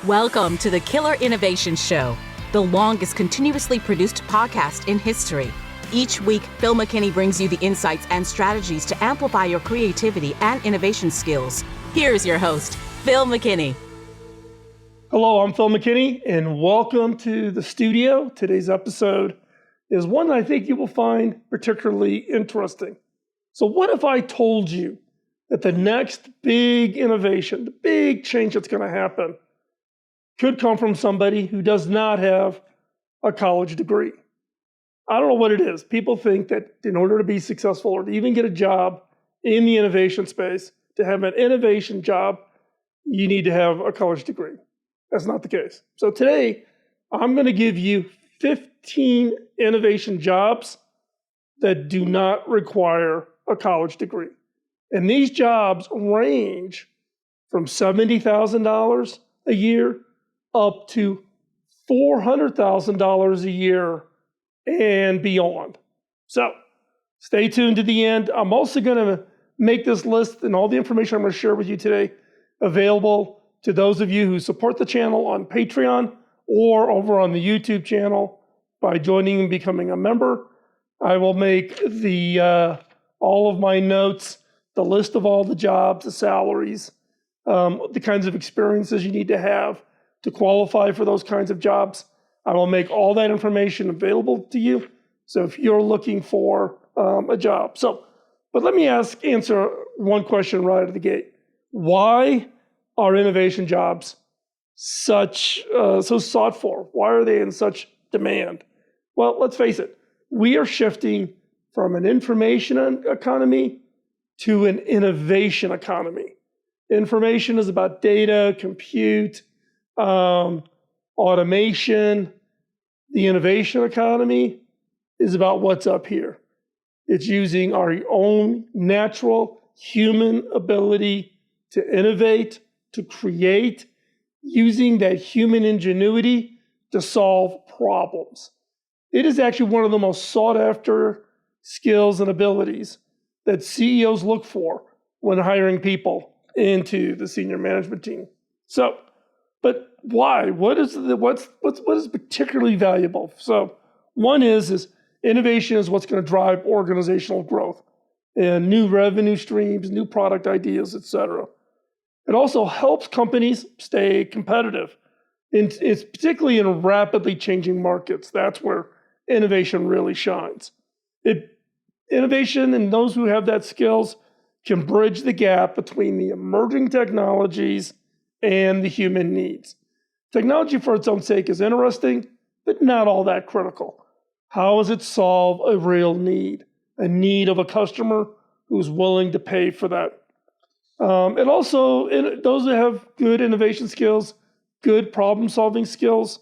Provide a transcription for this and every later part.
Welcome to the Killer Innovation Show, the longest continuously produced podcast in history. Each week, Phil McKinney brings you the insights and strategies to amplify your creativity and innovation skills. Here's your host, Phil McKinney. Hello, I'm Phil McKinney, and welcome to the studio. Today's episode is one that I think you will find particularly interesting. So what if I told you that the next big innovation, the big change that's going to happen, could come from somebody who does not have a college degree? I don't know what it is. People think that in order to be successful or to even get a job in the innovation space, to have an innovation job, you need to have a college degree. That's not the case. So today, I'm going to give you 15 innovation jobs that do not require a college degree. And these jobs range from $70,000 a year up to $400,000 a year and beyond. So stay tuned to the end. I'm also going to make this list and all the information I'm going to share with you today available to those of you who support the channel on Patreon or over on the YouTube channel by joining and becoming a member. I will make the all of my notes, the list of all the jobs, the salaries, the kinds of experiences you need to have to qualify for those kinds of jobs. I will make all that information available to you. So if you're looking for a job. But let me answer one question right out of the gate. Why are innovation jobs so sought for? Why are they in such demand? Well, let's face it. We are shifting from an information economy to an innovation economy. Information is about data, compute, automation. The innovation economy is about what's up here. It's using our own natural human ability to innovate, to create, using that human ingenuity to solve problems. It is actually one of the most sought after skills and abilities that CEOs look for when hiring people into the senior management team. So, but why? What's particularly valuable? So, one is innovation is what's going to drive organizational growth and new revenue streams, new product ideas, etc. It also helps companies stay competitive. It's particularly in rapidly changing markets. That's where innovation really shines. Innovation and those who have that skills can bridge the gap between the emerging technologies and the human needs. Technology for its own sake is interesting, but not all that critical. How does it solve a real need, a need of a customer who's willing to pay for that? It also, those who have good innovation skills, good problem-solving skills,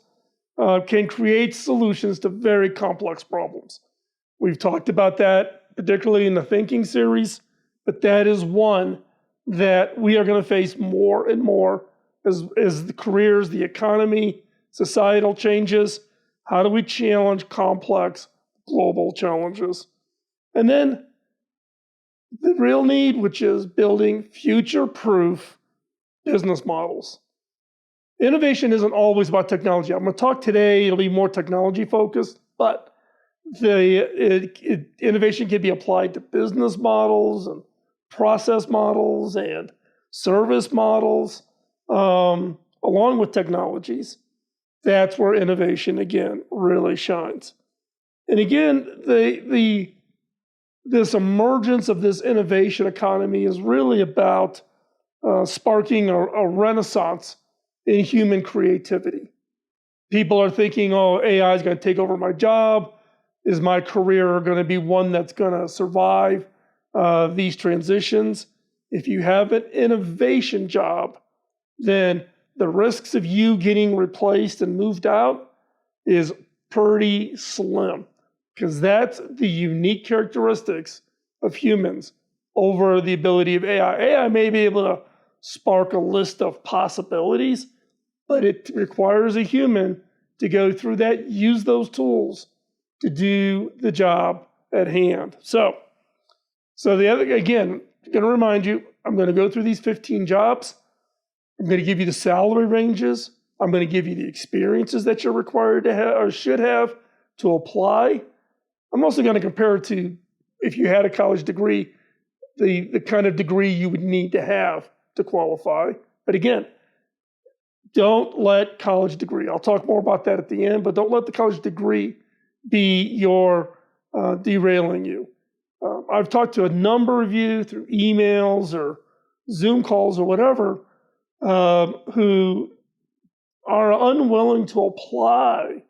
can create solutions to very complex problems. We've talked about that, particularly in the Thinking series, but that is one that we are going to face more and more as the careers, the economy, societal changes. How do we challenge complex global challenges? And then the real need, which is building future-proof business models. Innovation isn't always about technology. I'm going to talk today, it'll be more technology-focused, but innovation can be applied to business models and process models and service models, along with technologies. That's where innovation, again, really shines. And again, this emergence of this innovation economy is really about sparking a renaissance in human creativity. People are thinking, oh, AI is going to take over my job. Is my career going to be one that's going to survive these transitions? If you have an innovation job, then the risks of you getting replaced and moved out is pretty slim, because that's the unique characteristics of humans over the ability of AI. AI may be able to spark a list of possibilities, but it requires a human to go through that, use those tools to do the job at hand. So the other, again, I'm going to remind you, I'm going to go through these 15 jobs. I'm going to give you the salary ranges I'm going to give you the experiences that you're required to have or should have to apply. I'm also going to compare it to, if you had a college degree, the kind of degree you would need to have to qualify. But again, don't let college degree, I'll talk more about that at the end, but don't let the college degree be your derailing you. I've talked to a number of you through emails or Zoom calls or whatever who are unwilling to apply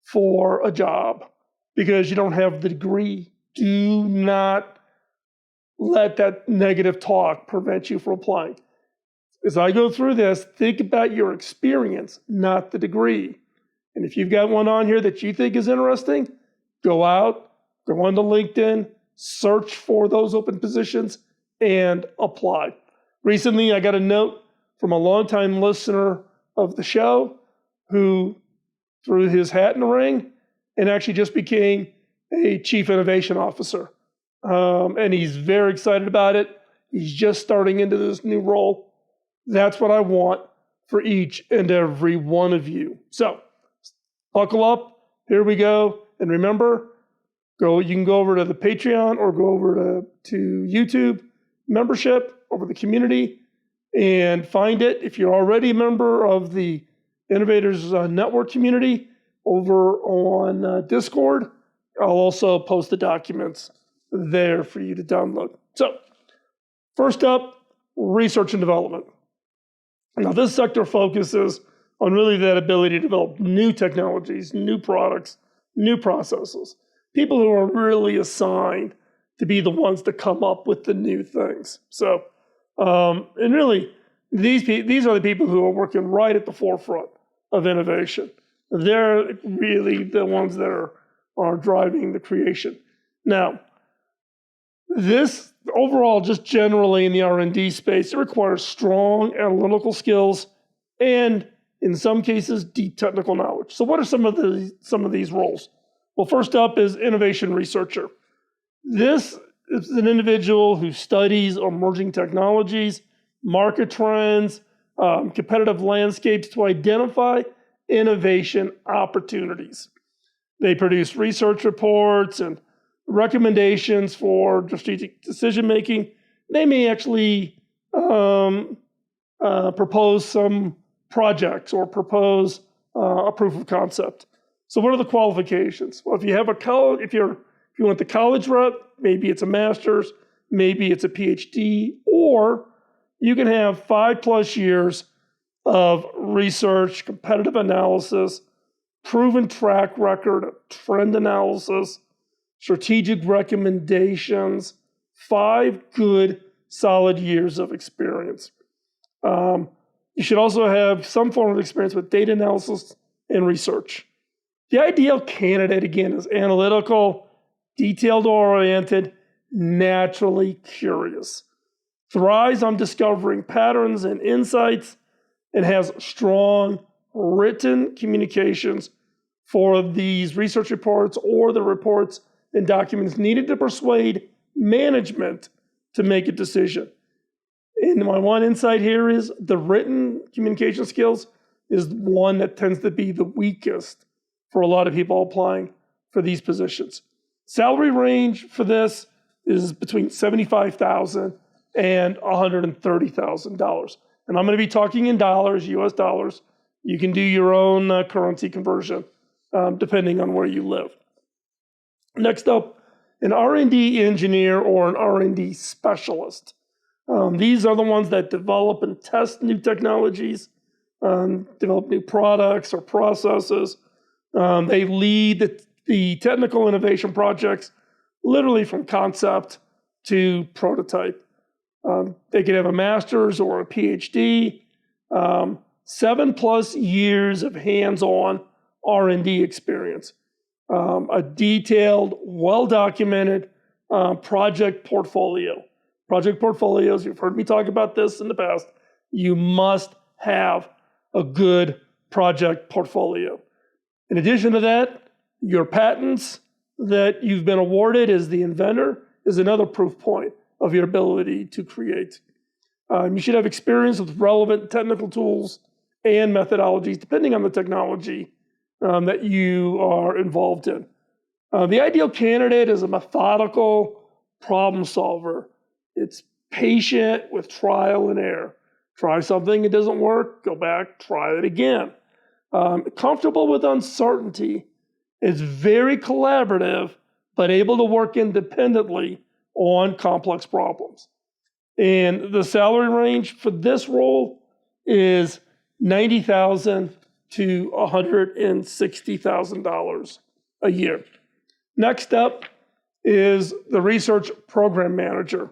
for a job because you don't have the degree. Do not let that negative talk prevent you from applying. As I go through this, think about your experience, not the degree. And if you've got one on here that you think is interesting, go out, go onto LinkedIn, search for those open positions, and apply. Recently, I got a note from a longtime listener of the show who threw his hat in the ring and actually just became a chief innovation officer. And he's very excited about it. He's just starting into this new role. That's what I want for each and every one of you. So buckle up. Here we go. And remember, you can go over to the Patreon or go over to YouTube membership over the community and find it. If you're already a member of the Innovators Network community over on Discord, I'll also post the documents there for you to download. So first up, research and development. Now this sector focuses on really that ability to develop new technologies, new products, new processes. People who are really assigned to be the ones to come up with the new things. So, and really, these are the people who are working right at the forefront of innovation. They're really the ones that are driving the creation. Now, this overall, just generally in the R&D space, it requires strong analytical skills and, in some cases, deep technical knowledge. So what are some of these roles? Well, first up is innovation researcher. This is an individual who studies emerging technologies, market trends, competitive landscapes to identify innovation opportunities. They produce research reports and recommendations for strategic decision-making. They may actually propose some projects or propose a proof of concept. So what are the qualifications? Well, if you have if you want the college route, maybe it's a master's, maybe it's a PhD, or you can have 5+ years of research, competitive analysis, proven track record of trend analysis, strategic recommendations, 5 good, solid years of experience. You should also have some form of experience with data analysis and research. The ideal candidate, again, is analytical, detailed-oriented, naturally curious, thrives on discovering patterns and insights, and has strong written communications for these research reports or the reports and documents needed to persuade management to make a decision. And my one insight here is the written communication skills is one that tends to be the weakest for a lot of people applying for these positions. Salary range for this is between $75,000 and $130,000. And I'm going to be talking in dollars, US dollars. You can do your own currency conversion depending on where you live. Next up, an R&D engineer or an R&D specialist. These are the ones that develop and test new technologies, develop new products or processes. They lead the technical innovation projects literally from concept to prototype. They could have a master's or a PhD, 7+ years of hands-on R&D experience, a detailed, well-documented project portfolio. Project portfolios, you've heard me talk about this in the past. You must have a good project portfolio. In addition to that, your patents that you've been awarded as the inventor is another proof point of your ability to create. You should have experience with relevant technical tools and methodologies, depending on the technology that you are involved in. The ideal candidate is a methodical problem solver. It's patient with trial and error. Try something, it doesn't work, go back, try it again. Comfortable with uncertainty. Is very collaborative, but able to work independently on complex problems. And the salary range for this role is $90,000 to $160,000 a year. Next up is the research program manager.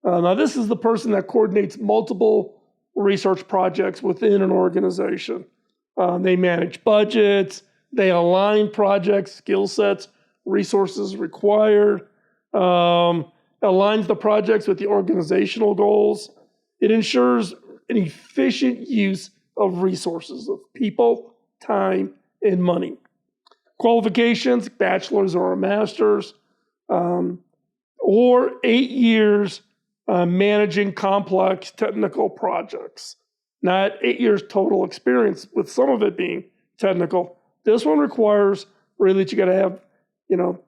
Now, this is the person that coordinates multiple research projects within an organization. They manage budgets, they align projects, skill sets, resources required, aligns the projects with the organizational goals. It ensures an efficient use of resources, of people, time, and money. Qualifications, bachelor's or a master's, or 8 years managing complex technical projects. Not 8 years total experience, with some of it being technical. This one requires really that you got to have,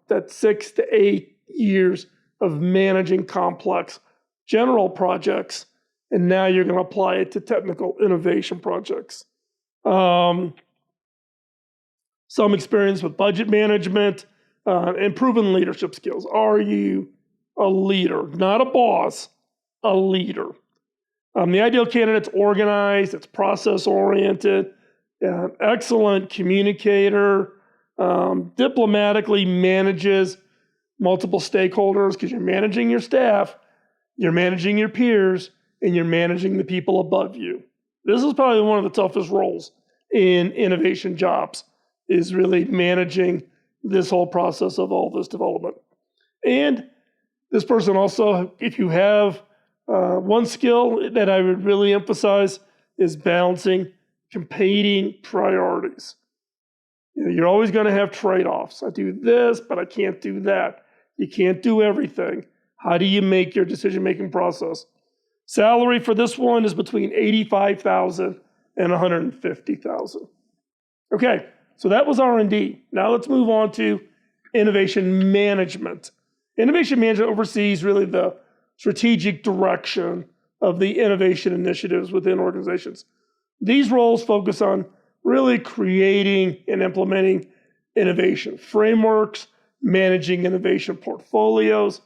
that 6 to 8 years of managing complex general projects, and now you're going to apply it to technical innovation projects. Some experience with budget management and proven leadership skills. Are you a leader? Not a boss, a leader. The ideal candidate's organized, it's process-oriented, excellent communicator, diplomatically manages multiple stakeholders because you're managing your staff, you're managing your peers, and you're managing the people above you. This is probably one of the toughest roles in innovation jobs, is really managing this whole process of all this development. And this person also, if you have one skill that I would really emphasize, is balancing competing priorities. You're always going to have trade-offs. I do this, but I can't do that. You can't do everything. How do you make your decision-making process? Salary for this one is between $85,000 and $150,000. Okay, so that was R&D. Now let's move on to innovation management. Innovation management oversees really the strategic direction of the innovation initiatives within organizations. These roles focus on really creating and implementing innovation frameworks, managing innovation portfolios,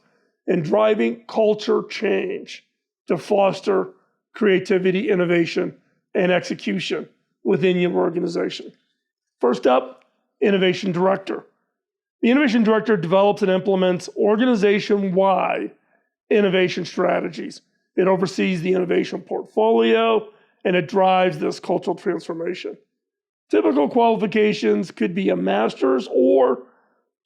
and driving culture change to foster creativity, innovation, and execution within your organization. First up, innovation director. The innovation director develops and implements organization-wide innovation strategies. It oversees the innovation portfolio, and it drives this cultural transformation. Typical qualifications could be a master's or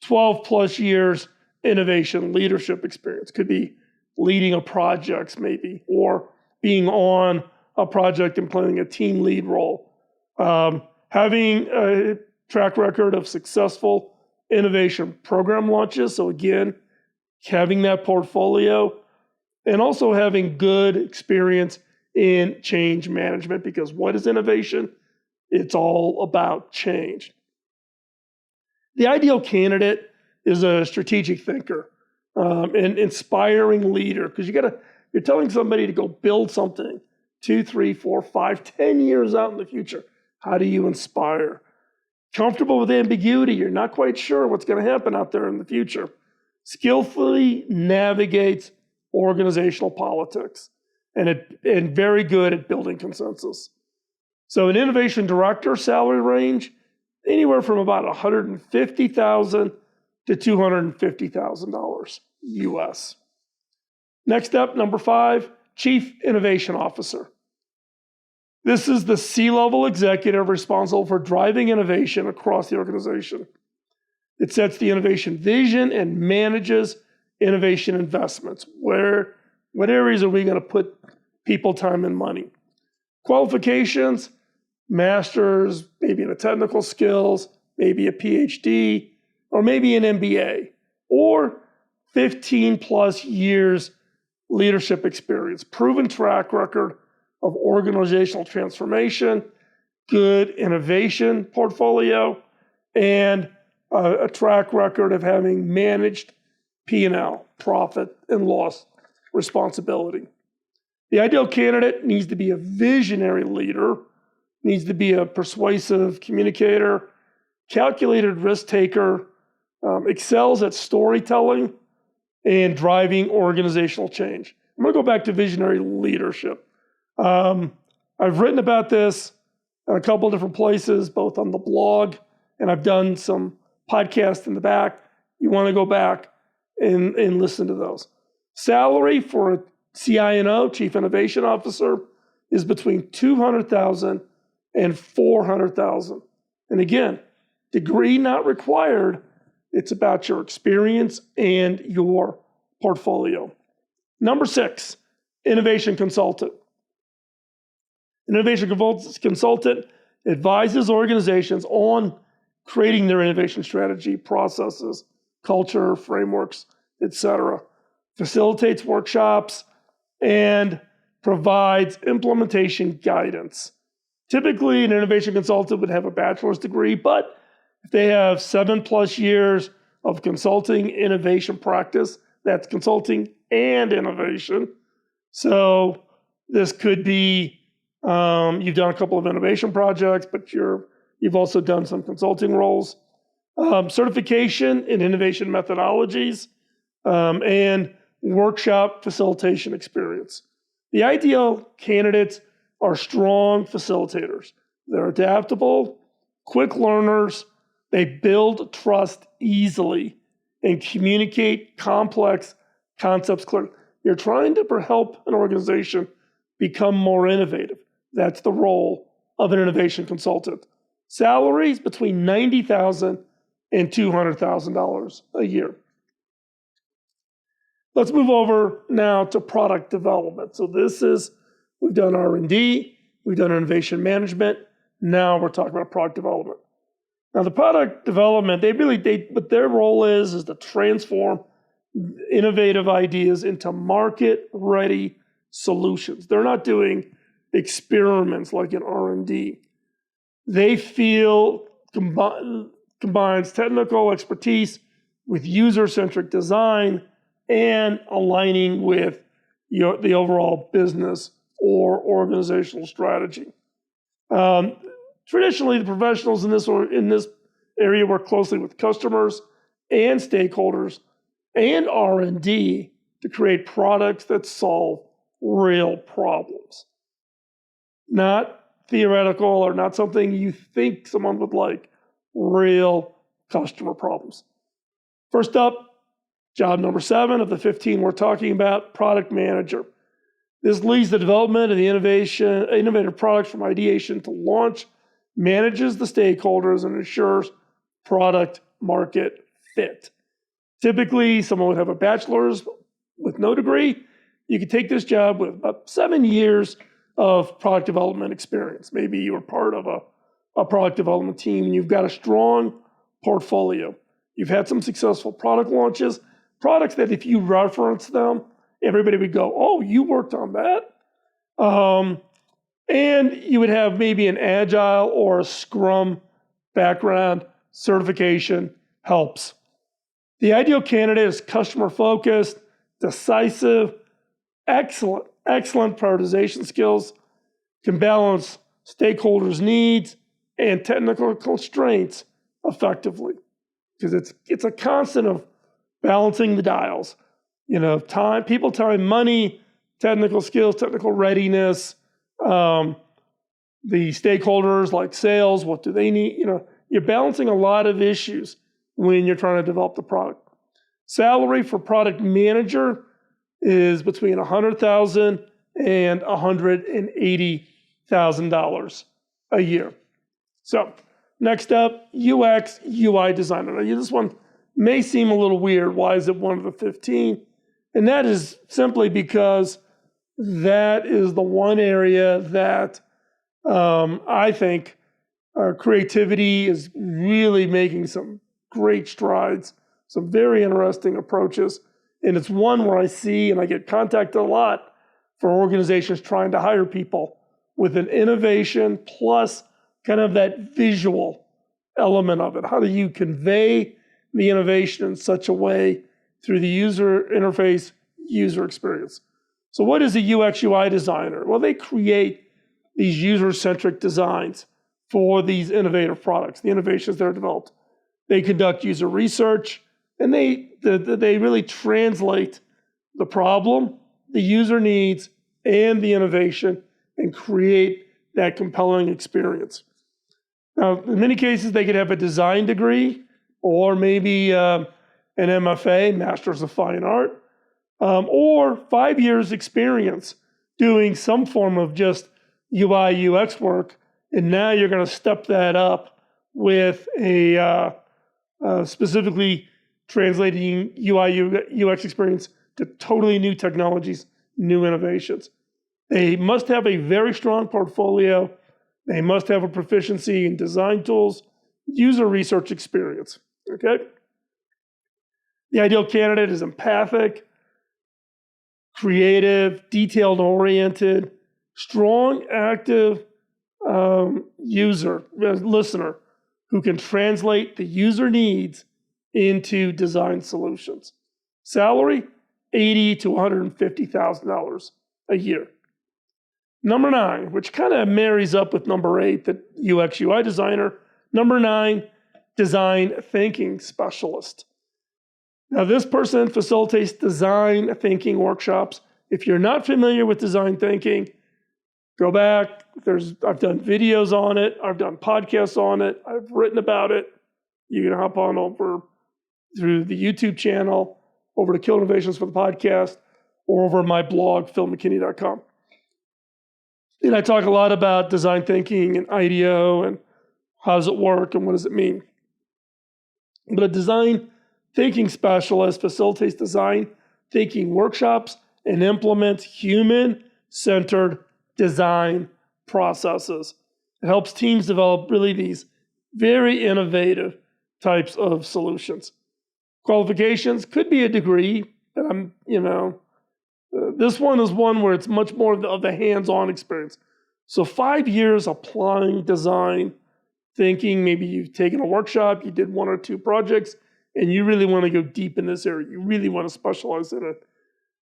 12 plus years innovation leadership experience. Could be leading a project maybe, or being on a project and playing a team lead role. Having a track record of successful innovation program launches. So again, having that portfolio, and also having good experience in change management, because what is innovation? It's all about change. The ideal candidate is a strategic thinker, an inspiring leader, because you're telling somebody to go build something 2, 3, 4, 5, 10 years out in the future. How do you inspire? Comfortable with ambiguity. You're not quite sure what's going to happen out there in the future. Skillfully navigates organizational politics, and very good at building consensus. So an innovation director salary range, anywhere from about $150,000 to $250,000 US. Next up, number 5, Chief Innovation Officer. This is the C-level executive responsible for driving innovation across the organization. It sets the innovation vision and manages innovation investments. What areas are we going to put people, time, and money? Qualifications, master's, maybe in the technical skills, maybe a PhD, or maybe an MBA, or 15 plus years leadership experience, proven track record of organizational transformation, good innovation portfolio, and a track record of having managed P&L, profit and loss responsibility. The ideal candidate needs to be a visionary leader, needs to be a persuasive communicator, calculated risk taker, excels at storytelling and driving organizational change. I'm going to go back to visionary leadership. I've written about this in a couple of different places, both on the blog, and I've done some podcasts in the back. You want to go back and listen to those. Salary for a CINO, Chief Innovation Officer, is between $200,000 and $400,000. And again, degree not required. It's about your experience and your portfolio. Number 6, innovation consultant. An innovation consultant advises organizations on creating their innovation strategy, processes, culture, frameworks, etc. Facilitates workshops and provides implementation guidance. Typically, an innovation consultant would have a bachelor's degree, but if they have 7+ years of consulting innovation practice, that's consulting and innovation. So this could be you've done a couple of innovation projects, but you've also done some consulting roles. Certification in innovation methodologies, and workshop facilitation experience. The ideal candidates are strong facilitators. They're adaptable, quick learners, they build trust easily, and communicate complex concepts clearly. You're trying to help an organization become more innovative. That's the role of an innovation consultant. Salaries between $90,000 and $200,000 a year. Let's move over now to product development. So we've done R&D, we've done innovation management. Now we're talking about product development. Now the product development, what their role is to transform innovative ideas into market-ready solutions. They're not doing experiments like in R&D. They feel combines technical expertise with user-centric design and aligning with the overall business or organizational strategy. Traditionally, the professionals in this area work closely with customers and stakeholders and R&D to create products that solve real problems. Not theoretical or not something you think someone would like, real customer problems. First up, job number 7 of the 15 we're talking about, product manager. This leads the development of the innovative products from ideation to launch, manages the stakeholders, and ensures product market fit. Typically, someone would have a bachelor's with no degree. You could take this job with about 7 years of product development experience. Maybe you were part of a product development team and you've got a strong portfolio. You've had some successful product launches, products that if you reference them, everybody would go, oh, you worked on that. And you would have maybe an Agile or a Scrum background. Certification helps. The ideal candidate is customer-focused, decisive, excellent prioritization skills, can balance stakeholders' needs and technical constraints effectively. Because it's a constant of balancing the dials. Time, people, time, money, technical skills, technical readiness, the stakeholders like sales, what do they need? You're balancing a lot of issues when you're trying to develop the product. Salary for product manager is between $100,000 and $180,000 a year. So next up, UX, UI designer. Now, this one may seem a little weird. Why is it one of the 15? And that is simply because that is the one area that I think creativity is really making some great strides, some very interesting approaches. And it's one where I see and I get contacted a lot for organizations trying to hire people with an innovation plus kind of that visual element of it. How do you convey the innovation in such a way through the user interface, user experience? So what is a UX UI designer? Well, they create these user-centric designs for these innovative products, the innovations that are developed. They conduct user research, and they really translate the problem, the user needs, and the innovation, and create that compelling experience. Now, in many cases, they could have a design degree, or maybe an MFA, Masters of Fine Art, or 5 years experience doing some form of just UI UX work, and now you're going to step that up with a specifically translating UI UX experience to totally new technologies, new innovations. They must have a very strong portfolio. They must have a proficiency in design tools, user research experience. Okay. The ideal candidate is empathic, creative, detailed-oriented, strong, active listener who can translate the user needs into design solutions. Salary, $80,000 to $150,000 a year. Number 9, which kind of marries up with number 8, the UX UI designer. Number 9, design thinking specialist. Now, this person facilitates design thinking workshops. If you're not familiar with design thinking, go back. I've done videos on it. I've done podcasts on it. I've written about it. You can hop on over through the YouTube channel, over to Kill Innovations for the podcast, or over my blog, philmckinney.com. And I talk a lot about design thinking and IDEO and how does it work and what does it mean. But a design thinking specialist facilitates design thinking workshops and implements human-centered design processes. It helps teams develop really these very innovative types of solutions. Qualifications could be a degree, but this one is one where it's much more of the hands-on experience. So 5 years applying design thinking, maybe you've taken a workshop, you did 1 or 2 projects, and you really want to go deep in this area. You really want to specialize in it.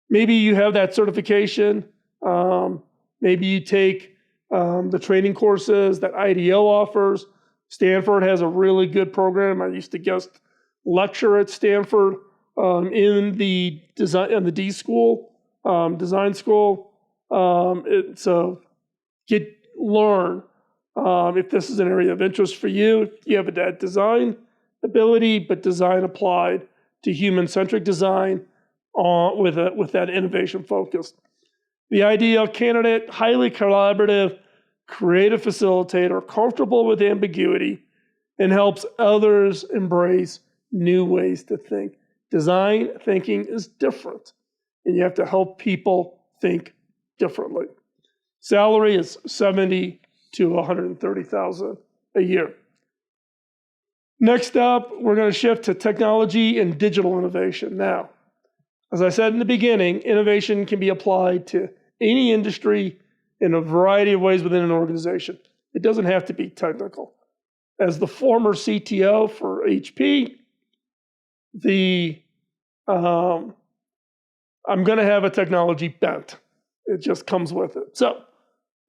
Maybe you have that certification. Maybe you take the training courses that IDEO offers. Stanford has a really good program. I used to guest lecture at Stanford in the D school, design school. So learn if this is an area of interest for you. If you have that design ability, but design applied to human-centric design with that innovation focus. The ideal candidate, highly collaborative, creative facilitator, comfortable with ambiguity, and helps others embrace new ways to think. Design thinking is different, and you have to help people think differently. Salary is $70,000 to $130,000 a year. Next up, we're going to shift to technology and digital innovation. Now, as I said in the beginning, innovation can be applied to any industry in a variety of ways within an organization. It doesn't have to be technical. As the former CTO for HP, I'm going to have a technology bent. It just comes with it. So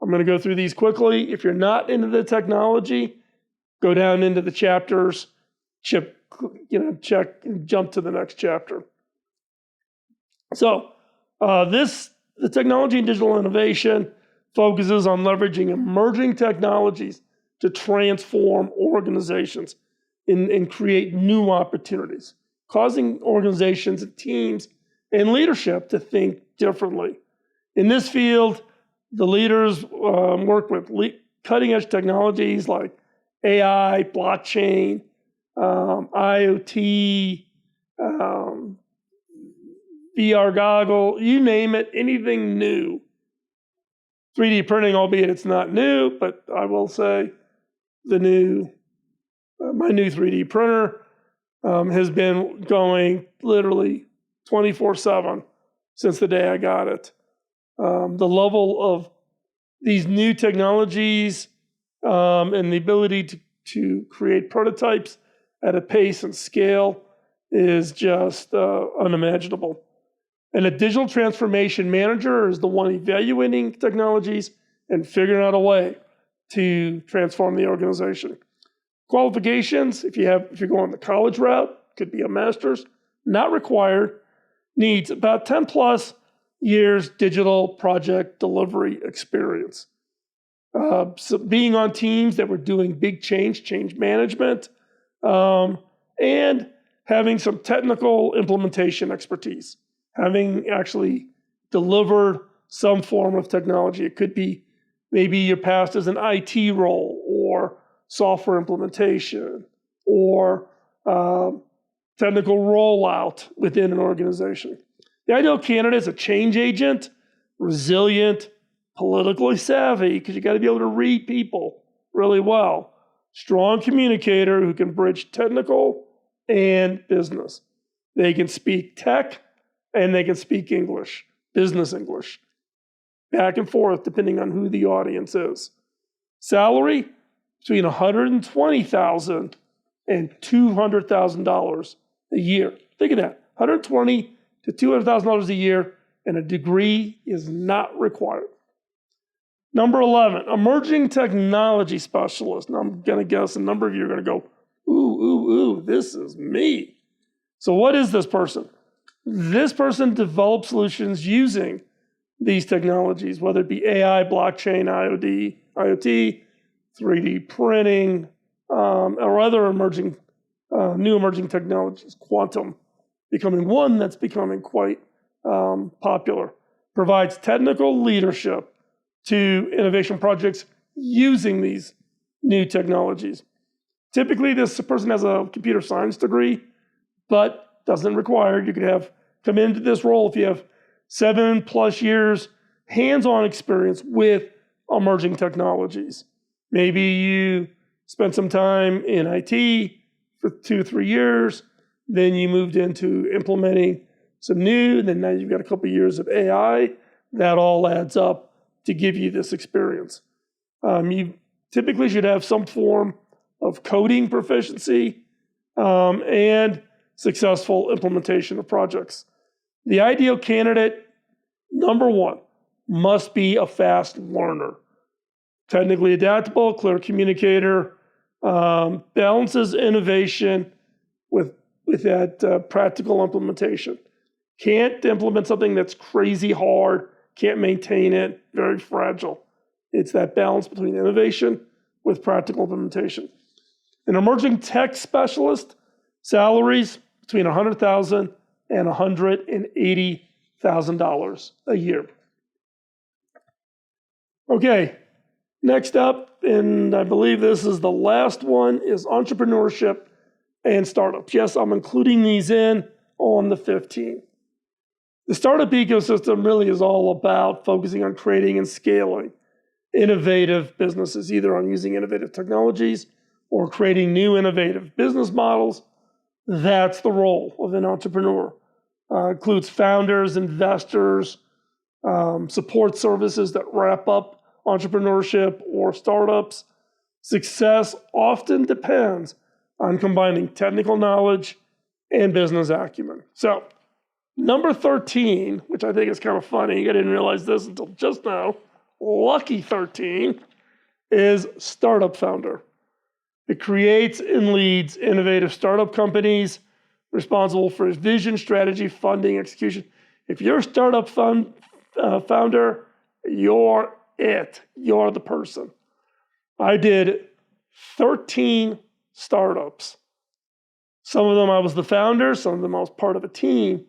I'm going to go through these quickly. If you're not into the technology, go down into the chapters, check, jump to the next chapter. So the technology and digital innovation focuses on leveraging emerging technologies to transform organizations and create new opportunities, causing organizations and teams and leadership to think differently. In this field, the leaders work with cutting-edge technologies like AI, blockchain, IoT, VR goggle, you name it, anything new. 3D printing, albeit it's not new, but I will say my new 3D printer has been going literally 24/7 since the day I got it. The level of these new technologies and the ability to create prototypes at a pace and scale is just unimaginable. And a digital transformation manager is the one evaluating technologies and figuring out a way to transform the organization. Qualifications, if you're going the college route, could be a master's, not required, needs about 10 plus years digital project delivery experience. So being on teams that were doing big change management, and having some technical implementation expertise, having actually delivered some form of technology. It could be maybe you're passed as an IT role or software implementation or technical rollout within an organization. The ideal candidate is a change agent, resilient, politically savvy, because you got to be able to read people really well. Strong communicator who can bridge technical and business. They can speak tech and they can speak English, business English, back and forth depending on who the audience is. Salary between $120,000 and $200,000 a year. Think of that, $120,000 to $200,000 a year, and a degree is not required. Number 11, emerging technology specialist. Now I'm going to guess a number of you are going to go, ooh, this is me. So what is this person? This person develops solutions using these technologies, whether it be AI, blockchain, IoT, 3D printing, or other new emerging technologies. Quantum becoming one that's becoming quite popular. Provides technical leadership to innovation projects using these new technologies. Typically, this person has a computer science degree, but doesn't require. You could come into this role if you have 7+ years hands-on experience with emerging technologies. Maybe you spent some time in IT for 2 or 3 years, then you moved into implementing some new, and then now you've got a couple of years of AI. That all adds up to give you this experience. You typically should have some form of coding proficiency and successful implementation of projects. The ideal candidate, number one, must be a fast learner. Technically adaptable, clear communicator, balances innovation with that practical implementation. Can't implement something that's crazy hard, can't maintain it, very fragile. It's that balance between innovation with practical implementation. An emerging tech specialist, salaries between $100,000 and $180,000 a year. Okay, next up, and I believe this is the last one, is entrepreneurship and startups. Yes, I'm including these in on the 15th. The startup ecosystem really is all about focusing on creating and scaling innovative businesses, either on using innovative technologies or creating new innovative business models. That's the role of an entrepreneur. Includes founders, investors, support services that wrap up entrepreneurship or startups. Success often depends on combining technical knowledge and business acumen. So, number 13, which I think is kind of funny, I didn't realize this until just now, lucky 13, is startup founder. It creates and leads innovative startup companies responsible for vision, strategy, funding, execution. If you're a startup founder, you're it. You're the person. I did 13 startups. Some of them I was the founder, some of them I was part of a team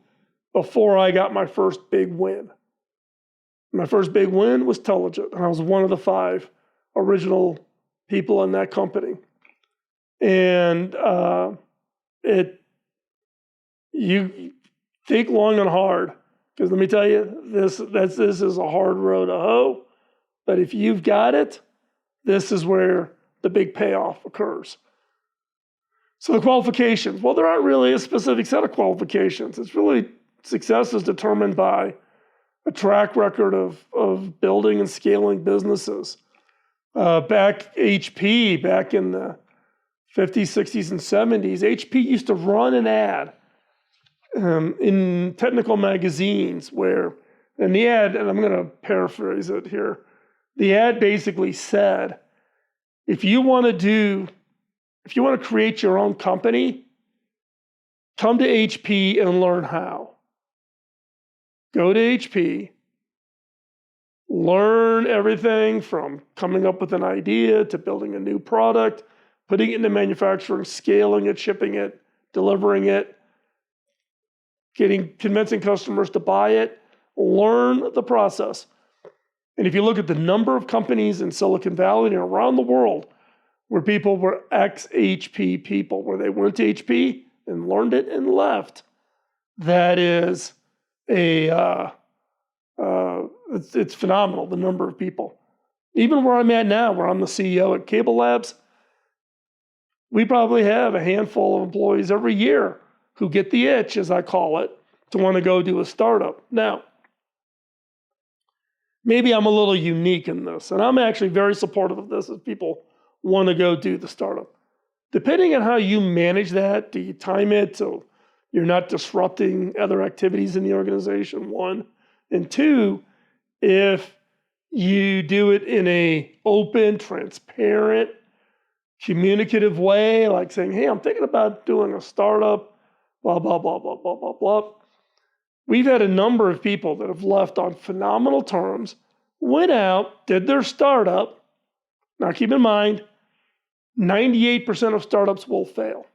before I got my first big win. My first big win was Telligent, and I was one of the 5 original people in that company. And you think long and hard, because let me tell you, this is a hard road to hoe. But if you've got it, this is where the big payoff occurs. So the qualifications, well, there aren't really a specific set of qualifications. It's really, success is determined by a track record of building and scaling businesses, Back HP, back in the 50s, 60s, and 70s, HP used to run an ad in technical magazines and the ad, and I'm going to paraphrase it here, the ad basically said, if you want to create your own company, come to HP and learn how. Go to HP, learn everything from coming up with an idea to building a new product, putting it into manufacturing, scaling it, shipping it, delivering it, convincing customers to buy it. Learn the process. And if you look at the number of companies in Silicon Valley and around the world where people were ex-HP people, where they went to HP and learned it and left, that is it's phenomenal, the number of people. Even where I'm at now, where I'm the CEO at Cable Labs, we probably have a handful of employees every year who get the itch, as I call it, to want to go do a startup. Now, maybe I'm a little unique in this, and I'm actually very supportive of this if people want to go do the startup. Depending on how you manage that, do you time it so you're not disrupting other activities in the organization, one? And two, if you do it in an open, transparent, communicative way, like saying, hey, I'm thinking about doing a startup, blah, blah, blah, blah, blah, blah, blah. We've had a number of people that have left on phenomenal terms, went out, did their startup. Now, keep in mind, 98% of startups will fail,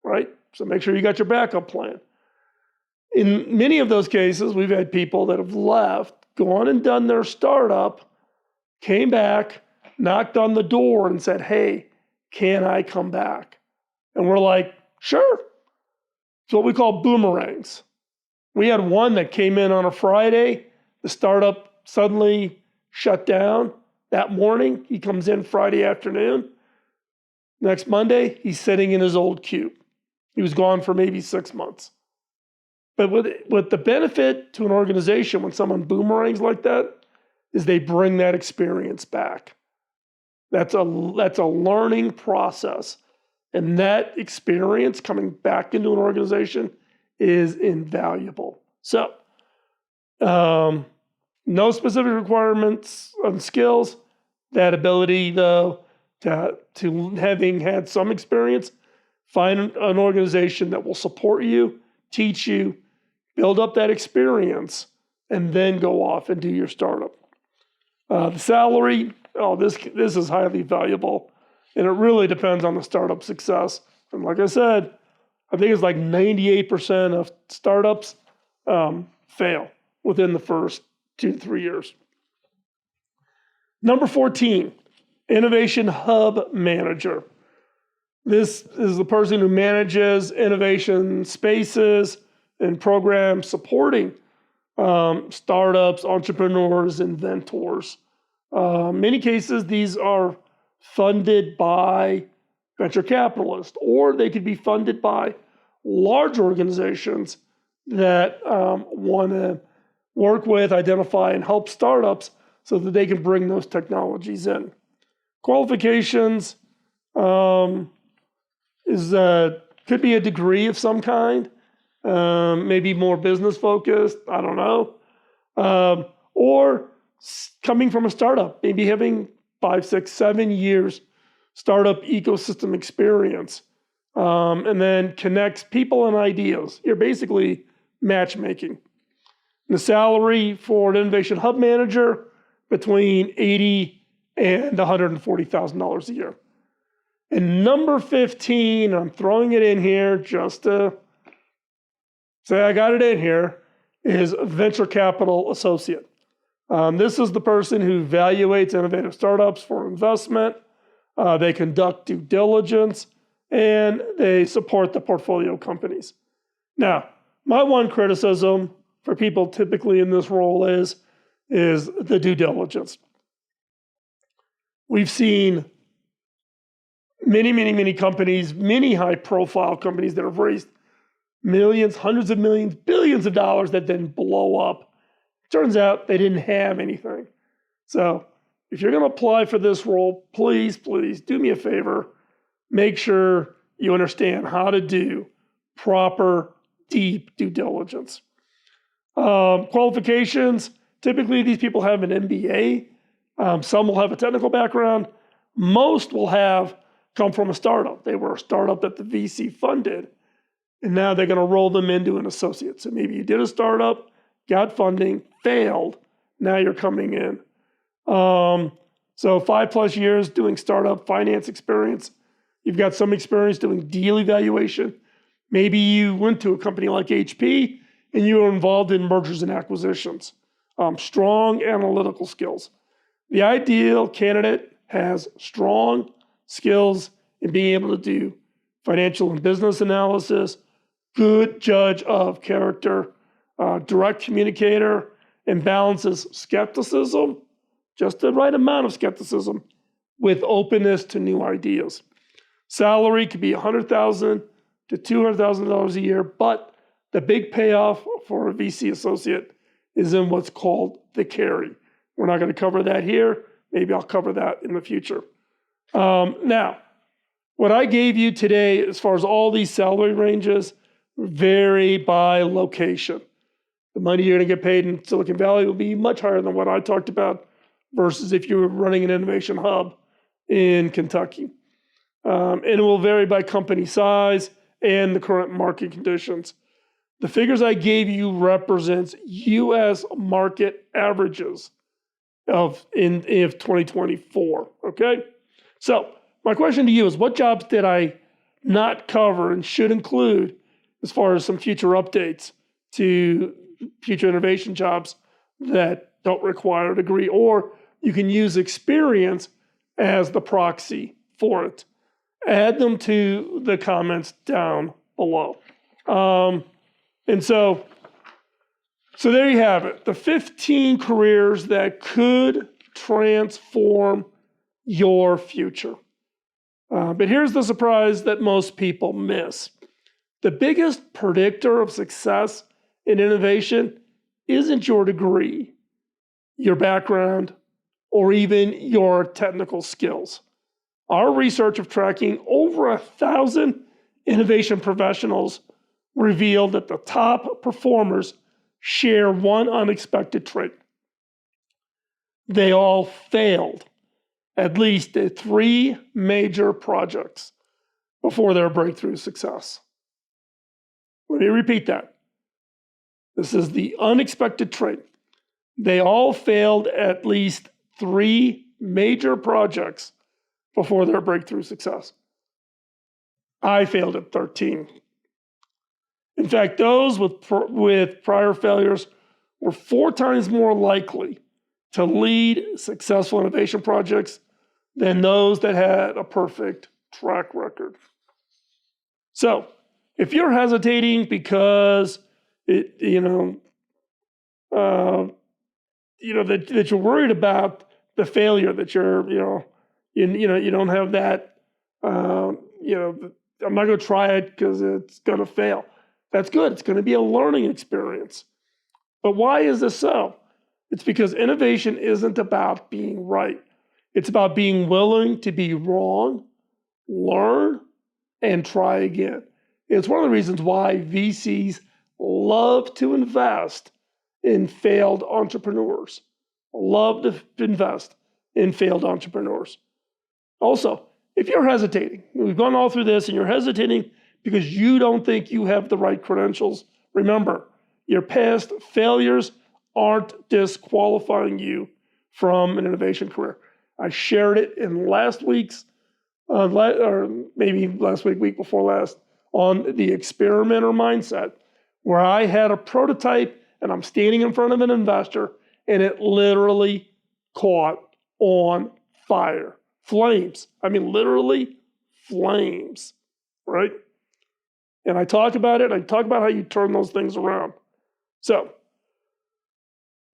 right? So make sure you got your backup plan. In many of those cases, we've had people that have left, gone and done their startup, came back, knocked on the door and said, hey, can I come back? And we're like, sure. It's what we call boomerangs. We had one that came in on a Friday. The startup suddenly shut down. That morning, he comes in Friday afternoon. Next Monday, he's sitting in his old cube. He was gone for maybe 6 months. But with the benefit to an organization when someone boomerangs like that is they bring that experience back. That's a learning process. And that experience coming back into an organization is invaluable. So, no specific requirements on skills. That ability, though, to having had some experience, find an organization that will support you, teach you, build up that experience, and then go off and do your startup. The salary, this is highly valuable, and it really depends on the startup success. And like I said, I think it's like 98% of startups fail within the first 2 to 3 years. Number 14, Innovation Hub Manager. This is the person who manages innovation spaces and programs supporting startups, entrepreneurs, inventors. Many cases, these are funded by venture capitalists, or they could be funded by large organizations that want to work with, identify, and help startups so that they can bring those technologies in. Qualifications could be a degree of some kind, maybe more business focused, I don't know, or coming from a startup, maybe having 5, 6, 7 years startup ecosystem experience, and then connects people and ideas. You're basically matchmaking. The salary for an Innovation Hub Manager between $80,000 and $140,000 a year. And number 15, I'm throwing it in here just to say I got it in here, is Venture Capital Associate. This is the person who evaluates innovative startups for investment. They conduct due diligence, and they support the portfolio companies. Now, my one criticism for people typically in this role is the due diligence. We've seen many companies, many high-profile companies that have raised millions, hundreds of millions, billions of dollars that then blow up. Turns out they didn't have anything. So if you're going to apply for this role, please do me a favor. Make sure you understand how to do proper, deep due diligence. Qualifications, typically these people have an MBA. Some will have a technical background. Most will have come from a startup. They were a startup that the VC funded, and now they're going to roll them into an associate. So maybe you did a startup, got funding, failed, now you're coming in. So 5+ years doing startup finance experience. You've got some experience doing deal evaluation. Maybe you went to a company like HP and you were involved in mergers and acquisitions. Strong analytical skills. The ideal candidate has strong skills in being able to do financial and business analysis, good judge of character, direct communicator, and balances skepticism, just the right amount of skepticism, with openness to new ideas. Salary could be $100,000 to $200,000 a year, but the big payoff for a VC associate is in what's called the carry. We're not going to cover that here. Maybe I'll cover that in the future. Now, what I gave you today, as far as all these salary ranges, vary by location. The money you're going to get paid in Silicon Valley will be much higher than what I talked about versus if you were running an innovation hub in Kentucky. And it will vary by company size and the current market conditions. The figures I gave you represents U.S. market averages of 2024, okay? So my question to you is, what jobs did I not cover and should include as far as some future updates to future innovation jobs that don't require a degree, or you can use experience as the proxy for it? Add them to the comments down below. And so there you have it, the 15 careers that could transform your future. But here's the surprise that most people miss. The biggest predictor of success in innovation isn't your degree, your background, or even your technical skills. Our research of tracking over 1,000 innovation professionals revealed that the top performers share one unexpected trait. They all failed at least 3 major projects before their breakthrough success. Let me repeat that. This is the unexpected trait. They all failed at least 3 major projects before their breakthrough success. I failed at 13. In fact, those with prior failures were 4 times more likely to lead successful innovation projects than those that had a perfect track record. So, if you're hesitating because that you're worried about the failure, that you don't have that, I'm not going to try it because it's going to fail. That's good. It's going to be a learning experience. But why is this so? It's because innovation isn't about being right. It's about being willing to be wrong, learn, and try again. It's one of the reasons why VCs love to invest in failed entrepreneurs. Love to invest in failed entrepreneurs. Also, if you're hesitating, we've gone all through this and you're hesitating because you don't think you have the right credentials, remember, your past failures aren't disqualifying you from an innovation career. I shared it in last week's, or maybe last week before last, on the experimenter mindset, where I had a prototype and I'm standing in front of an investor and it literally caught on fire. Flames. I mean, literally flames, right? And I talk about it. I talk about how you turn those things around. So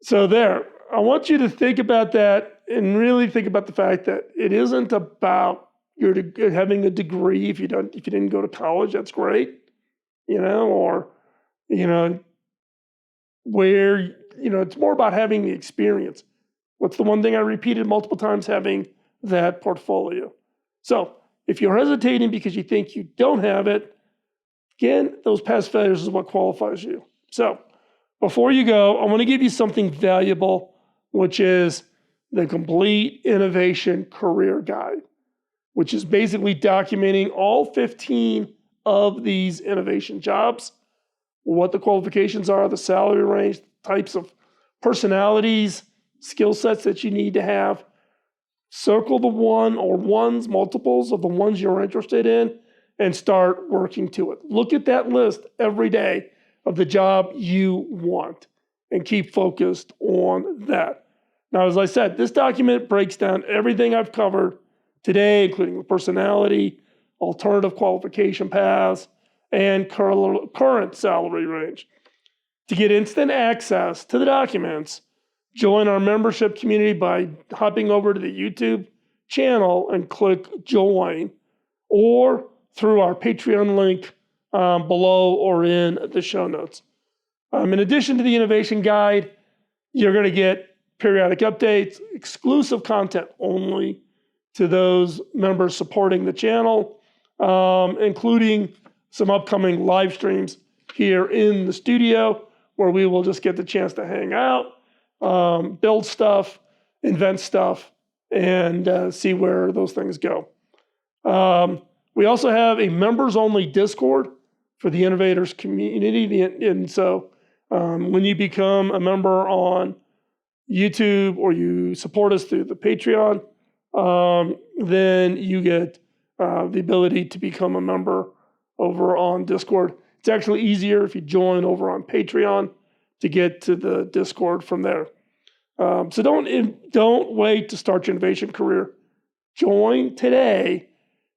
there. I want you to think about that and really think about the fact that it isn't about your having a degree. If you didn't go to college, that's great, or where it's more about having the experience. What's the one thing I repeated multiple times? Having that portfolio. So if you're hesitating because you think you don't have it, again, those past failures is what qualifies you. So before you go, I want to give you something valuable, which is the Complete Innovation Career Guide, which is basically documenting all 15 of these innovation jobs, what the qualifications are, the salary range, types of personalities, skill sets that you need to have. Circle the one or ones, multiples of the ones you're interested in, and start working to it. Look at that list every day of the job you want and keep focused on that. Now, as I said, this document breaks down everything I've covered today, including the personality, alternative qualification paths, and current salary range. To get instant access to the documents, join our membership community by hopping over to the YouTube channel and click join, or through our Patreon link below or in the show notes. In addition to the innovation guide, you're going to get periodic updates, exclusive content only to those members supporting the channel, including some upcoming live streams here in the studio where we will just get the chance to hang out, build stuff, invent stuff, and see where those things go. We also have a members-only Discord for the innovators community. And so when you become a member on YouTube or you support us through the Patreon, then you get the ability to become a member over on Discord. It's actually easier if you join over on Patreon to get to the Discord from there. So don't wait to start your innovation career. Join today,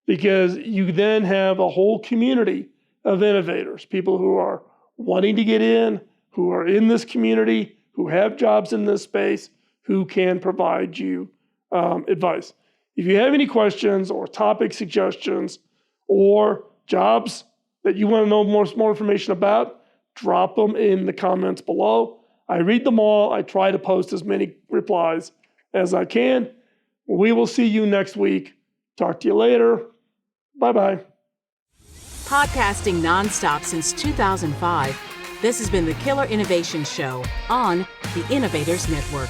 because you then have a whole community of innovators, people who are wanting to get in, who are in this community, who have jobs in this space, who can provide you advice. If you have any questions or topic suggestions or jobs that you want to know more information about, drop them in the comments below. I read them all. I try to post as many replies as I can. We will see you next week. Talk to you later. Bye-bye. Podcasting nonstop since 2005, this has been the Killer Innovation Show on the Innovators Network.